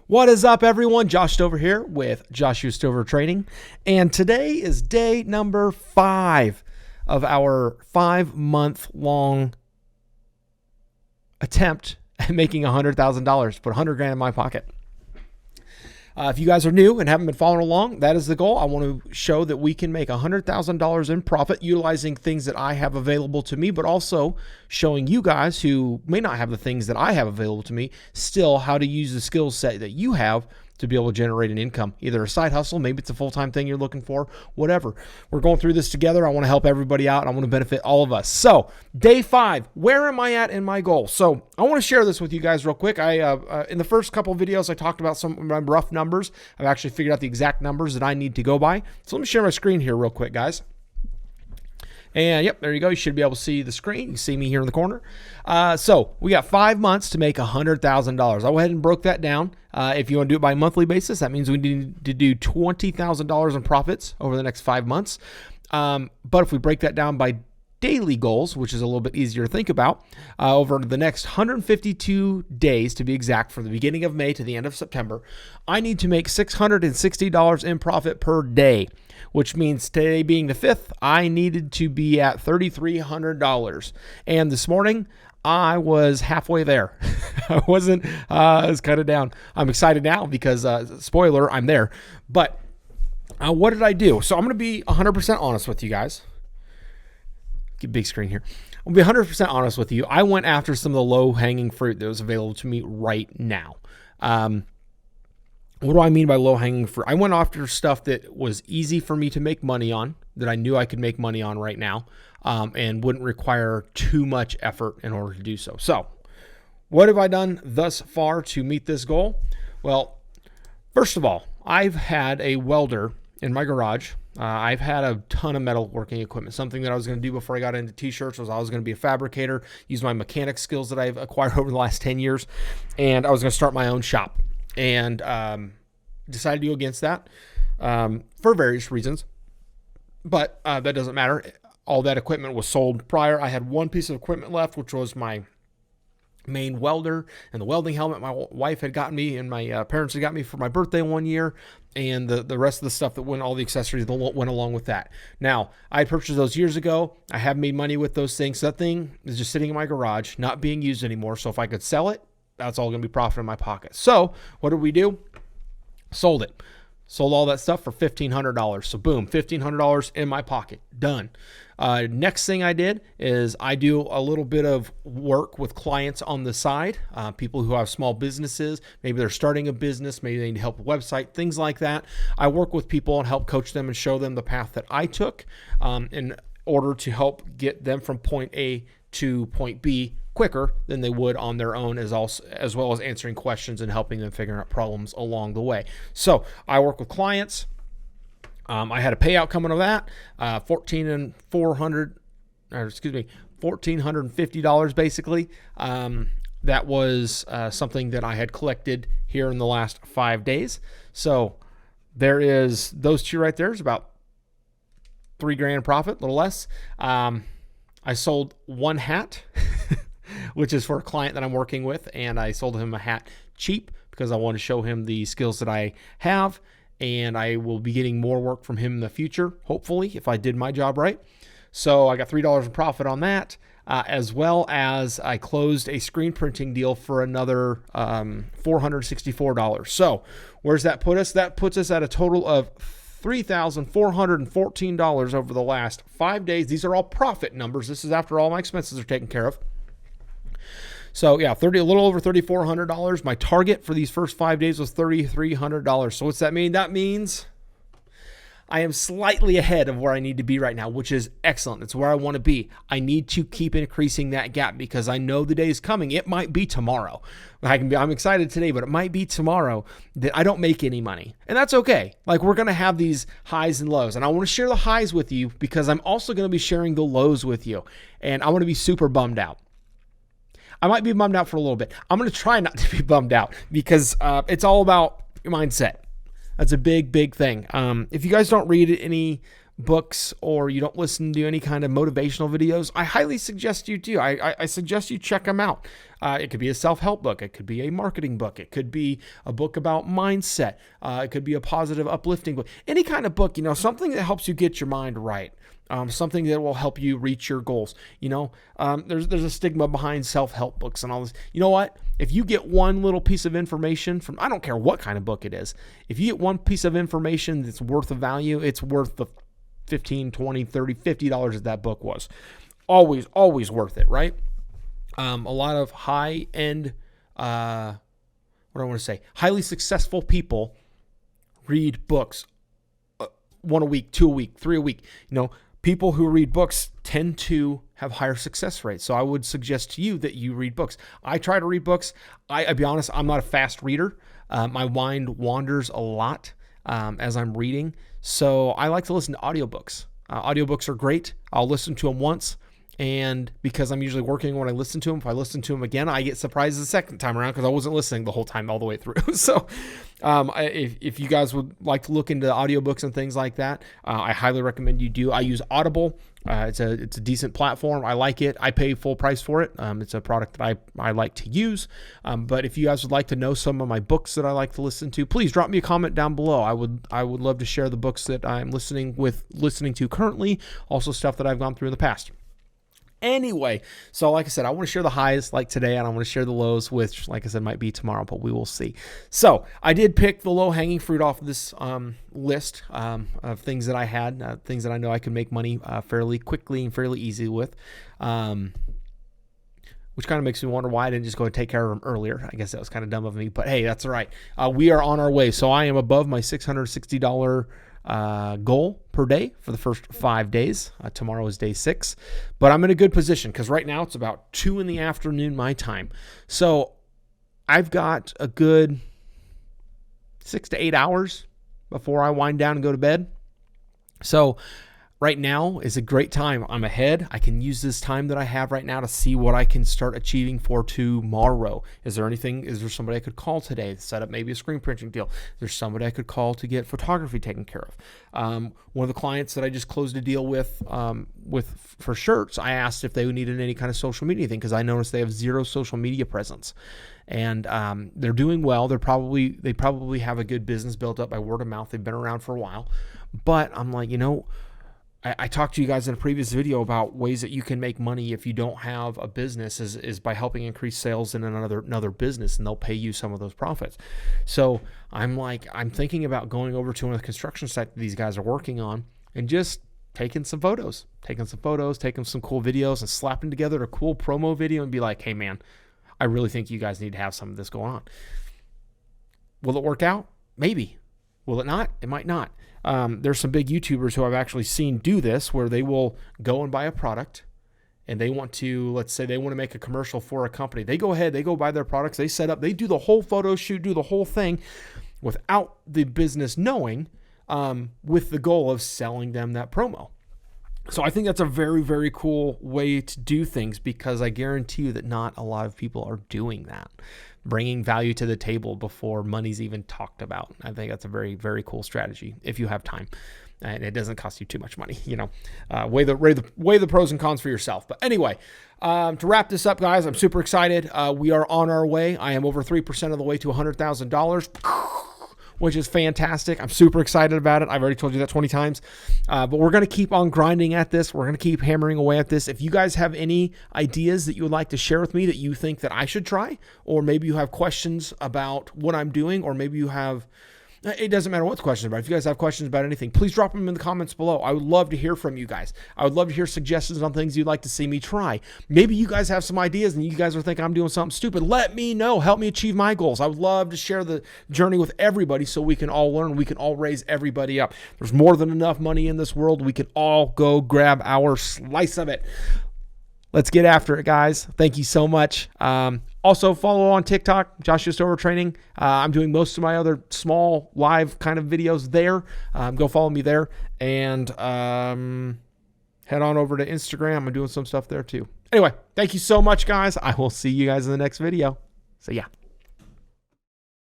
What is up, everyone? Josh Stover here with Joshua Stover Training, and today is day number 5 of our 5-month-long attempt at making $100,000. Put $100,000 in my pocket. If you guys are new and haven't been following along, that is the goal. I want to show that we can make $100,000 in profit utilizing things that I have available to me, but also showing you guys who may not have the things that I have available to me, still how to use the skill set that you have to be able to generate an income, either a side hustle, maybe it's a full-time thing you're looking for, whatever. We're going through this together. I want to help everybody out. I want to benefit all of us. So day 5, where am I at in my goal? So I want to share this with you guys real quick. In the first couple of videos, I talked about some of my rough numbers. I've actually figured out the exact numbers that I need to go by. So let me share my screen here real quick, guys. And yep, there you go. You should be able to see the screen. You can see me here in the corner. So we got 5 months to make $100,000. I went ahead and broke that down. If you want to do it by monthly basis, that means we need to do $20,000 in profits over the next 5 months. But if we break that down by daily goals, which is a little bit easier to think about, over the next 152 days, to be exact, from the beginning of May to the end of September, I need to make $660 in profit per day, which means today being the 5th, I needed to be at $3,300. And this morning, I was halfway there. I wasn't, I was kind of down. I'm excited now because, spoiler, I'm there. But what did I do? So I'm going to be 100% honest with you guys. Get big screen here. I'll be 100% honest with you. I went after some of the low-hanging fruit that was available to me right now. What do I mean by low-hanging fruit? I went after stuff that was easy for me to make money on, that I knew I could make money on right now, and wouldn't require too much effort in order to do so. So what have I done thus far to meet this goal? Well, first of all, I've had a welder in my garage. I've had a ton of metalworking equipment. Something that I was going to do before I got into t-shirts was I was going to be a fabricator, use my mechanic skills that I've acquired over the last 10 years, and I was going to start my own shop. And decided to go against that for various reasons. But that doesn't matter. All that equipment was sold prior. I had one piece of equipment left, which was my main welder and the welding helmet my wife had gotten me and my parents had got me for my birthday one year, and the rest of the stuff that went, all the accessories that went along with that. Now, I purchased those years ago. I have made money with those things. That thing is just sitting in my garage, not being used anymore. So if I could sell it, that's all going to be profit in my pocket. So what did we do? Sold it. Sold all that stuff for $1,500. So boom, $1,500 in my pocket. Done. Next thing I did is I do a little bit of work with clients on the side, people who have small businesses. Maybe they're starting a business. Maybe they need help with a website, things like that. I work with people and help coach them and show them the path that I took in order to help get them from point A to point B quicker than they would on their own, as well as answering questions and helping them figure out problems along the way. So I work with clients. I had a payout coming of that, $1,450 basically. That was something that I had collected here in the last 5 days. So there is those two right there. Is about $3,000 profit, a little less. I sold one hat, which is for a client that I'm working with, and I sold him a hat cheap because I want to show him the skills that I have, and I will be getting more work from him in the future, hopefully, if I did my job right. So I got $3 in profit on that, as well as I closed a screen printing deal for another $464. So where's that put us? That puts us at a total of $3,414 over the last 5 days. These are all profit numbers. This is after all my expenses are taken care of. So yeah, a little over $3,400. My target for these first 5 days was $3,300. So what's that mean? That means I am slightly ahead of where I need to be right now, which is excellent. It's where I want to be. I need to keep increasing that gap because I know the day is coming. It might be tomorrow. I'm excited today, but it might be tomorrow that I don't make any money. And that's okay. Like, we're going to have these highs and lows. And I want to share the highs with you because I'm also going to be sharing the lows with you. And I want to be super bummed out. I might be bummed out for a little bit. I'm going to try not to be bummed out because it's all about your mindset. That's a big, big thing. If you guys don't read any books or you don't listen to any kind of motivational videos, I highly suggest you do. I suggest you check them out. It could be a self-help book. It could be a marketing book. It could be a book about mindset. It could be a positive, uplifting book. Any kind of book, something that helps you get your mind right. Something that will help you reach your goals. There's a stigma behind self-help books and all this. You know what? If you get one little piece of information from, I don't care what kind of book it is, if you get one piece of information that's worth a value, it's worth the $15, $20, $30, $50 that book was. Always worth it, right? A lot of high-end, highly successful people read books 1 a week, 2 a week, 3 a week. People who read books tend to have higher success rates. So I would suggest to you that you read books. I try to read books. I'll be honest, I'm not a fast reader. My mind wanders a lot as I'm reading. So I like to listen to audiobooks. Audiobooks are great. I'll listen to them once. And because I'm usually working when I listen to them, if I listen to them again, I get surprised the second time around because I wasn't listening the whole time all the way through. So if you guys would like to look into audiobooks and things like that, I highly recommend you do. I use Audible. It's a decent platform. I like it. I pay full price for it. It's a product that I like to use. But if you guys would like to know some of my books that I like to listen to, please drop me a comment down below. I would love to share the books that I'm listening to currently, also stuff that I've gone through in the past. Anyway, so like I said, I want to share the highs like today, and I want to share the lows, which, like I said, might be tomorrow, but we will see. So I did pick the low-hanging fruit off of this list of things that I had, things that I know I can make money fairly quickly and fairly easy with, which kind of makes me wonder why I didn't just go and take care of them earlier. I guess that was kind of dumb of me, but hey, that's all right. We are on our way. So I am above my $660 goal per day for the first 5 days. Tomorrow is day 6, but I'm in a good position because right now it's about 2 p.m. my time. So I've got a good 6 to 8 hours before I wind down and go to bed. So right now is a great time. I'm ahead. I can use this time that I have right now to see what I can start achieving for tomorrow. Is there somebody I could call today to set up maybe a screen printing deal? Is there somebody I could call to get photography taken care of? One of the clients that I just closed a deal with for shirts, I asked if they needed any kind of social media thing because I noticed they have zero social media presence. And they're doing well. They probably have a good business built up by word of mouth. They've been around for a while. But I'm like, I talked to you guys in a previous video about ways that you can make money if you don't have a business is by helping increase sales in another business, and they'll pay you some of those profits. So I'm thinking about going over to one of the construction sites that these guys are working on and just taking some photos, taking some cool videos and slapping together a cool promo video and be like, hey man, I really think you guys need to have some of this going on. Will it work out? Maybe. Will it not? It might not. There's some big YouTubers who I've actually seen do this where they will go and buy a product and let's say they want to make a commercial for a company. They go ahead, they go buy their products, they set up, they do the whole photo shoot, do the whole thing without the business knowing, with the goal of selling them that promo. So I think that's a very, very cool way to do things because I guarantee you that not a lot of people are doing that, bringing value to the table before money's even talked about. I think that's a very, very cool strategy if you have time and it doesn't cost you too much money. Weigh the pros and cons for yourself. But anyway, to wrap this up, guys, I'm super excited. We are on our way. I am over 3% of the way to $100,000. Which is fantastic. I'm super excited about it. I've already told you that 20 times. But we're going to keep on grinding at this. We're going to keep hammering away at this. If you guys have any ideas that you would like to share with me that you think that I should try, or maybe you have questions about what I'm doing, or maybe you have... It doesn't matter what the questions are about. If you guys have questions about anything, please drop them in the comments below. I would love to hear from you guys. I would love to hear suggestions on things you'd like to see me try. Maybe you guys have some ideas and you guys are thinking I'm doing something stupid. Let me know. Help me achieve my goals. I would love to share the journey with everybody so we can all learn. We can all raise everybody up. There's more than enough money in this world. We can all go grab our slice of it. Let's get after it, guys. Thank you so much. Also, follow on TikTok, Josh Justover Training. I'm doing most of my other small live kind of videos there. Go follow me there. And head on over to Instagram. I'm doing some stuff there too. Anyway, thank you so much, guys. I will see you guys in the next video. So, yeah.